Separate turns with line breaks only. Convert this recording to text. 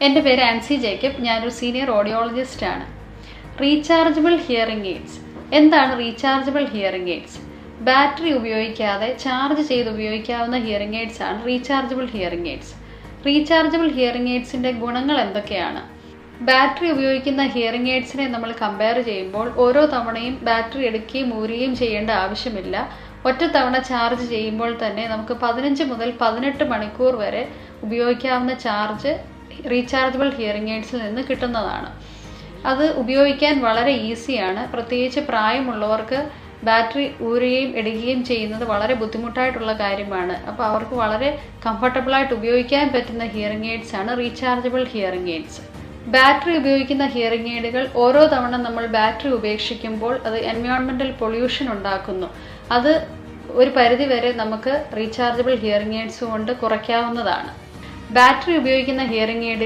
എൻ്റെ പേര് ആൻസി ജേക്കബ്. ഞാനൊരു സീനിയർ ഓഡിയോളജിസ്റ്റ് ആണ്. Rechargeable hearing aids. എന്താണ് റീചാർജബിൾ ഹിയറിംഗ് എയ്ഡ്സ്? ബാറ്ററി ഉപയോഗിക്കാതെ ചാർജ് ചെയ്ത് ഉപയോഗിക്കാവുന്ന ഹിയറിംഗ് എയ്ഡ്സ് ആണ് rechargeable hearing aids. Rechargeable hearing എയ്ഡ്സിൻ്റെ ഗുണങ്ങൾ എന്തൊക്കെയാണ്? ബാറ്ററി ഉപയോഗിക്കുന്ന ഹിയറിംഗ് എയ്ഡ്സിനെ നമ്മൾ കമ്പയർ ചെയ്യുമ്പോൾ ഓരോ തവണയും ബാറ്ററി എടുക്കുകയും ഊരുകയും ചെയ്യേണ്ട ആവശ്യമില്ല. ഒറ്റ തവണ ചാർജ് ചെയ്യുമ്പോൾ തന്നെ നമുക്ക് 15 മുതൽ 18 മണിക്കൂർ വരെ ഉപയോഗിക്കാവുന്ന ചാർജ് റീചാർജബിൾ ഹിയറിംഗ് എയ്ഡ്സിൽ നിന്ന് കിട്ടുന്നതാണ്. അത് ഉപയോഗിക്കാൻ വളരെ ഈസിയാണ്. പ്രത്യേകിച്ച് പ്രായമുള്ളവർക്ക് ബാറ്ററി ഊരുകയും എടുക്കുകയും ചെയ്യുന്നത് വളരെ ബുദ്ധിമുട്ടായിട്ടുള്ള കാര്യമാണ്. അപ്പോൾ അവർക്ക് വളരെ കംഫർട്ടബിളായിട്ട് ഉപയോഗിക്കാൻ പറ്റുന്ന ഹിയറിംഗ് എയ്ഡ്സ് ആണ് റീചാർജബിൾ ഹിയറിംഗ് എയ്ഡ്സ്. ബാറ്ററി ഉപയോഗിക്കുന്ന ഹിയറിംഗ് എയ്ഡുകൾ ഓരോ തവണ നമ്മൾ ബാറ്ററി ഉപേക്ഷിക്കുമ്പോൾ അത് എൻവയോൺമെൻറ്റൽ പൊല്യൂഷൻ ഉണ്ടാക്കുന്നു. അത് ഒരു പരിധിവരെ നമുക്ക് റീചാർജബിൾ ഹിയറിംഗ് എയ്ഡ്സ് കൊണ്ട് കുറയ്ക്കാവുന്നതാണ്. ബാറ്ററി ഉപയോഗിക്കുന്ന ഹിയറിംഗ് എയ്ഡുകൾ